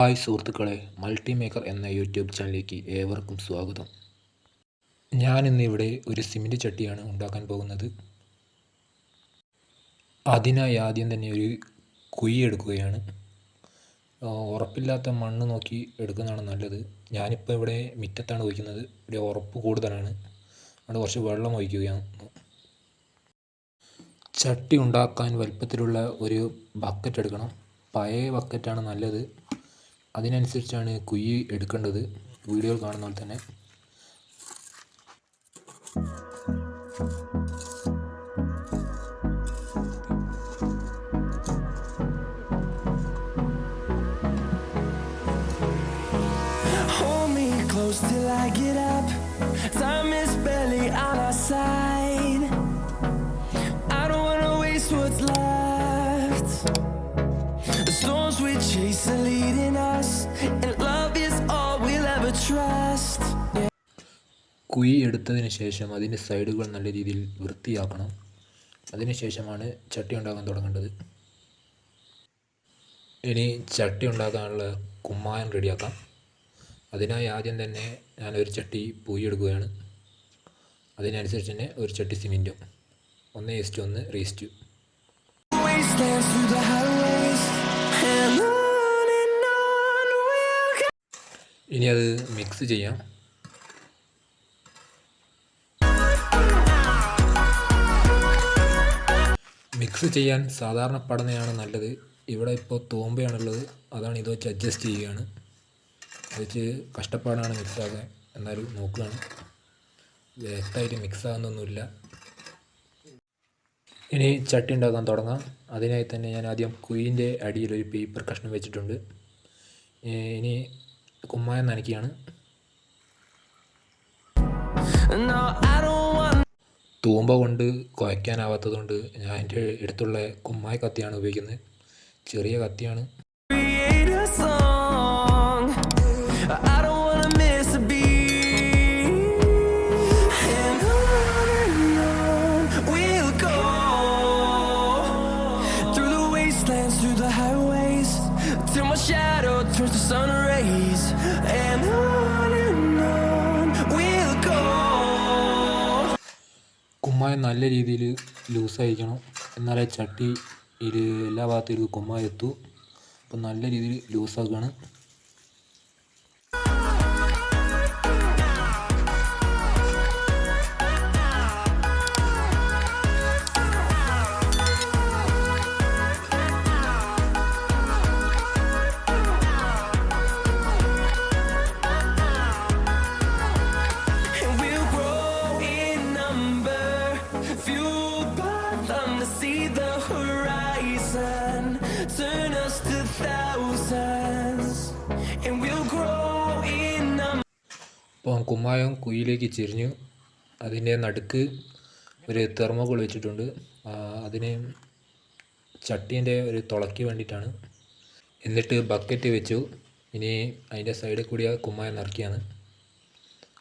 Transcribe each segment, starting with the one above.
Hi സുഹൃത്തുക്കളെ, മൾട്ടിമേക്കർ എന്ന YouTube ചാനലിലേക്ക് ഏവർക്കും സ്വാഗതം. ഞാനിന്നിവിടെ ഒരു സിമൻറ്റ് ചട്ടിയാണ് ഉണ്ടാക്കാൻ പോകുന്നത്. അതിനായി ആദ്യം തന്നെ ഒരു കുഴി എടുക്കുകയാണ്. ഉറപ്പില്ലാത്ത മണ്ണ് നോക്കി എടുക്കുന്നതാണ് നല്ലത്. ഞാനിപ്പോൾ ഇവിടെ മുറ്റത്താണ് ഒഴിക്കുന്നത്. ഇവിടെ ഉറപ്പ് കൂടുതലാണ്. അവിടെ കുറച്ച് വെള്ളം ഒഴിക്കുകയാണ്. ചട്ടി ഉണ്ടാക്കാൻ വലുപ്പത്തിലുള്ള ഒരു ബക്കറ്റ് എടുക്കണം. പഴയ ബക്കറ്റാണ് നല്ലത്. അതിനനുസരിച്ചാണ് കുഴി എടുക്കേണ്ടത്. വീഡിയോയിൽ കാണുന്ന പോലെ തന്നെ. Hold me close till I get up. Time is barely on our side. I don't wanna waste what's left. The storms we chase are leading us, and love is all we'll ever trust. കുഴി എടുത്തതിന് ശേഷം അതിൻ്റെ സൈഡുകൾ നല്ല രീതിയിൽ വൃത്തിയാക്കണം. അതിനുശേഷമാണ് ചട്ടി ഉണ്ടാക്കാൻ തുടങ്ങേണ്ടത്. ഇനി ചട്ടി ഉണ്ടാക്കാനുള്ള കുമ്മായം റെഡിയാക്കാം. അതിനായി ആദ്യം തന്നെ ഞാനൊരു ചട്ടി പൂയെടുക്കുകയാണ്. അതിനനുസരിച്ച് തന്നെ ഒരു ചട്ടി സിമെൻറ്റും 1:1 റേസ്റ്റ്. Wastelands through the highways, and on we'll go. ഇനി അത് മിക്സ് ചെയ്യാം. മിക്സ് ചെയ്യാൻ സാധാരണ പടനയാണ് നല്ലത്. ഇവിടെ ഇപ്പോൾ തൂമ്പയാണുള്ളത്. അതാണ് ഇത് വെച്ച് അഡ്ജസ്റ്റ് ചെയ്യുകയാണ്. അത് വെച്ച് കഷ്ടപ്പാടാണ് മിക്സാകാൻ. എന്നാലും നോക്കുകയാണ്. വ്യക്തമായിട്ട് മിക്സാകുന്നൊന്നുമില്ല. ഇനി ചട്ടി ഉണ്ടാക്കാൻ തുടങ്ങാം. അതിനായി തന്നെ ഞാൻ ആദ്യം കുഴിൻ്റെ അടിയിൽ ഒരു പേപ്പർ കഷ്ണം വെച്ചിട്ടുണ്ട്. ഇനി കുമ്മായം നനയ്ക്കുകയാണ്. No, I don't want തൂമ്പ കൊണ്ട് കുഴയ്ക്കാനാവാത്തതുകൊണ്ട് ഞാൻ എൻ്റെ അടുത്തുള്ള കുമ്മായ കത്തിയാണ് ഉപയോഗിക്കുന്നത്. ചെറിയ കത്തിയാണ്. create a song. I don't wanna miss a beat. And on we'll go. Through the wastelands, through the highways, till my shadow turns to sun rays. And on we'll go. കുമ്മായം നല്ല രീതിയിൽ ലൂസായിരിക്കണം. എന്നാലേ ചട്ടിയിൽ എല്ലാ ഭാഗത്തേക്കും കുമ്മായം എത്തൂ. അപ്പം നല്ല രീതിയിൽ ലൂസാക്കുകയാണ്. And we'll grow in number, fueled by them to see the horizon, turn us to thousands. And we'll grow in number. അപ്പോൾ കുമ്മായം കുഴിയിലേക്ക് ചെരിഞ്ഞു. അതിൻ്റെ നടുക്ക് ഒരു തെർമോകോൾ വെച്ചിട്ടുണ്ട്. അതിന് ചട്ടീൻ്റെ ഒരു തുളയ്ക്ക് വേണ്ടിയിട്ടാണ്. എന്നിട്ട് ബക്കറ്റ് വെച്ചു. ഇനി അതിൻ്റെ സൈഡിൽ കൂടി ആ കുമ്മായം നിറയ്ക്കുകയാണ്.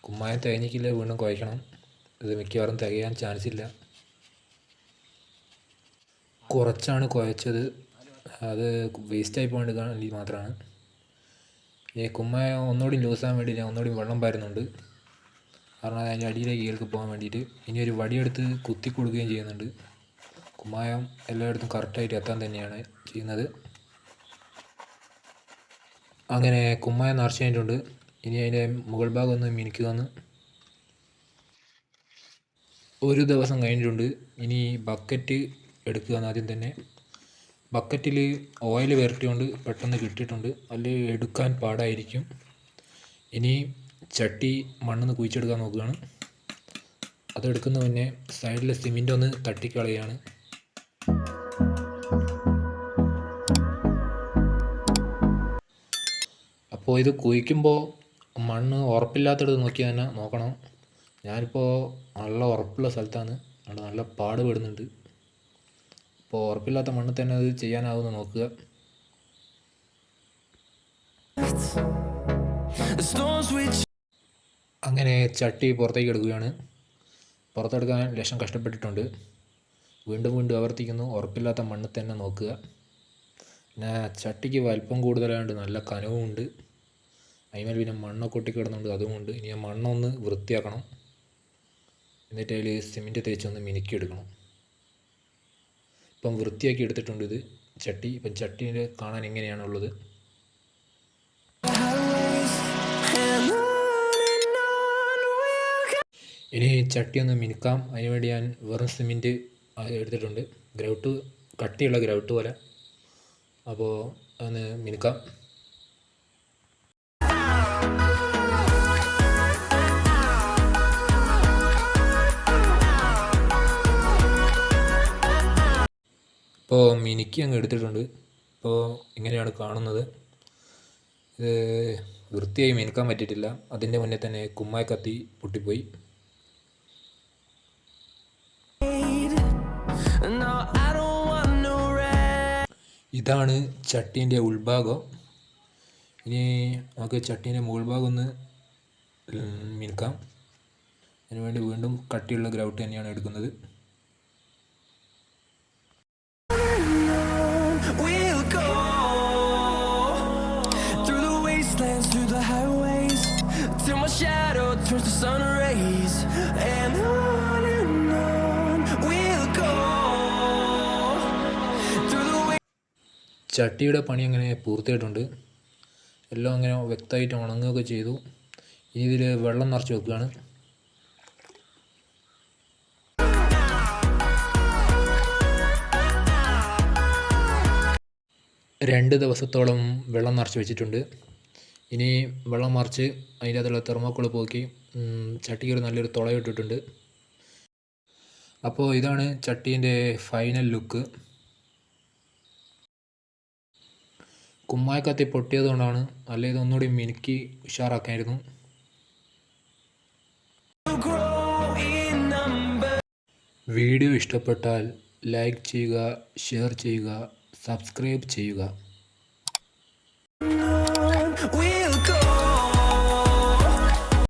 കുമ്മായം തികഞ്ഞിക്കില്ല, വീണ്ടും കുഴയ്ക്കണം. ഇത് മിക്കവാറും തികയാൻ ചാൻസ് ഇല്ല. കുറച്ചാണ് കുഴച്ചത്. അത് വേസ്റ്റായി പോകേണ്ട വേണ്ടി മാത്രമാണ്. ഈ കുമ്മായം ഒന്നുകൂടി ലൂസാകാൻ വേണ്ടി ഞാൻ ഒന്നുകൂടി വെള്ളം പാരുന്നുണ്ട്. കാരണം അതിൻ്റെ അടിയിലേക്ക് കീഴിലേക്ക് പോകാൻ വേണ്ടിയിട്ട്. ഇനി ഒരു വടിയെടുത്ത് കുത്തി കൊടുക്കുകയും ചെയ്യുന്നുണ്ട്. കുമ്മായം എല്ലായിടത്തും കറക്റ്റായിട്ട് എത്താൻ തന്നെയാണ് ചെയ്യുന്നത്. അങ്ങനെ കുമ്മായം നിറച്ച് കഴിഞ്ഞിട്ടുണ്ട്. ഇനി അതിൻ്റെ മുകൾ ഭാഗം ഒന്ന് മിനുക്കുകയെന്ന്. ഒരു ദിവസം കഴിഞ്ഞിട്ടുണ്ട്. ഇനി ബക്കറ്റ് എടുക്കുക. ആദ്യം തന്നെ ബക്കറ്റിൽ ഓയിൽ പുരട്ടിക്കൊണ്ട് പെട്ടെന്ന് കിട്ടിയിട്ടുണ്ട്. അതിൽ എടുക്കാൻ പാടായിരിക്കും. ഇനി ചട്ടി മണ്ണിന്ന് കുഴിച്ചെടുക്കാൻ നോക്കുകയാണ്. അതെടുക്കുന്ന മുന്നേ സൈഡിലെ സിമെൻ്റ് ഒന്ന് തട്ടിക്കളയാണ്. അപ്പോൾ ഇത് കുഴിക്കുമ്പോൾ മണ്ണ് ഉറപ്പില്ലാത്തടത്ത് നോക്കി തന്നെ നോക്കണം. ഞാനിപ്പോൾ നല്ല ഉറപ്പുള്ള സ്ഥലത്താണ്. അവിടെ നല്ല പാട് പെടുന്നുണ്ട്. അപ്പോൾ ഉറപ്പില്ലാത്ത മണ്ണിൽ തന്നെ അത് ചെയ്യാനാവുമെന്ന് നോക്കുക. The storms we അങ്ങനെ ചട്ടി പുറത്തേക്ക് എടുക്കുകയാണ്. പുറത്തെടുക്കാൻ ലക്ഷം കഷ്ടപ്പെട്ടിട്ടുണ്ട്. വീണ്ടും വീണ്ടും ആവർത്തിക്കുന്നു. ഉറപ്പില്ലാത്ത മണ്ണിൽ തന്നെ നോക്കുക. പിന്നെ ചട്ടിക്ക് വലിപ്പം കൂടുതലായതുകൊണ്ട് നല്ല കനവുമുണ്ട്. അതിന്മേൽ പിന്നെ മണ്ണൊക്കെ ഒട്ടിക്കിടന്നുണ്ട്, അതുമുണ്ട്. ഇനി ആ മണ്ണൊന്ന് വൃത്തിയാക്കണം. എന്നിട്ട് അതിൽ സിമെൻറ്റ് തേച്ചൊന്ന് മിനുക്കിയെടുക്കണം. ഇപ്പം വൃത്തിയാക്കി എടുത്തിട്ടുണ്ട് ഇത് ചട്ടി. ഇപ്പം ചട്ടീൽ കാണാൻ ഇങ്ങനെയാണുള്ളത്. ഇനി ചട്ടി ഒന്ന് മിനുക്കാം. അതിനുവേണ്ടി ഞാൻ വെറും സിമെൻറ്റ് എടുത്തിട്ടുണ്ട്, ഗ്രൗട്ട്, കട്ടിയുള്ള ഗ്രൗട്ട് പോലെ. അപ്പോൾ അതൊന്ന് മിനുക്കാം. ഇപ്പോൾ മിനുക്കി അങ്ങ് എടുത്തിട്ടുണ്ട്. ഇപ്പോൾ ഇങ്ങനെയാണ് കാണുന്നത്. ഇത് വൃത്തിയായി മിനുക്കാൻ പറ്റിയിട്ടില്ല. അതിൻ്റെ മുന്നേ തന്നെ കുമ്മായി കത്തി പൊട്ടിപ്പോയി. ഇതാണ് ചട്ടീൻ്റെ ഉൾഭാഗം. ഇനി നമുക്ക് ചട്ടീൻ്റെ മുകൾ ഭാഗം ഒന്ന് മിനുക്കാം. അതിനുവേണ്ടി വീണ്ടും കട്ടിയുള്ള ഗ്രൗട്ട് തന്നെയാണ് എടുക്കുന്നത്. Through the highways till my shadow turns to sun rays, and on we'll go through the way. ചട്ടിയുടെ പണി അങ്ങനെ പൂർത്തിയായിട്ടുണ്ട്. എല്ലാം അങ്ങനെ വ്യക്തമായിട്ട് ഉണങ്ങുകയൊക്കെ ചെയ്തു. ഇനി ഇതിൽ വെള്ളം നിറച്ച് വെക്കുകയാണ്. രണ്ട് ദിവസത്തോളം വെള്ളം നിറച്ച് വെച്ചിട്ടുണ്ട്. ഇനി വെള്ളം മറിച്ച് അതിൻ്റെ അകത്തുള്ള തെർമോക്കോൾ പോക്കി ചട്ടിക്ക് ഒരു നല്ലൊരു തുളയിട്ടിട്ടുണ്ട്. അപ്പോൾ ഇതാണ് ചട്ടീൻ്റെ ഫൈനൽ ലുക്ക്. കുമ്മായി കത്തി പൊട്ടിയത് കൊണ്ടാണ്, അല്ലെങ്കിൽ ഇതൊന്നുകൂടി മിനുക്കി ഉഷാറാക്കായിരുന്നു. വീഡിയോ ഇഷ്ടപ്പെട്ടാൽ ലൈക്ക് ചെയ്യുക, ഷെയർ ചെയ്യുക, സബ്സ്ക്രൈബ് ചെയ്യുക.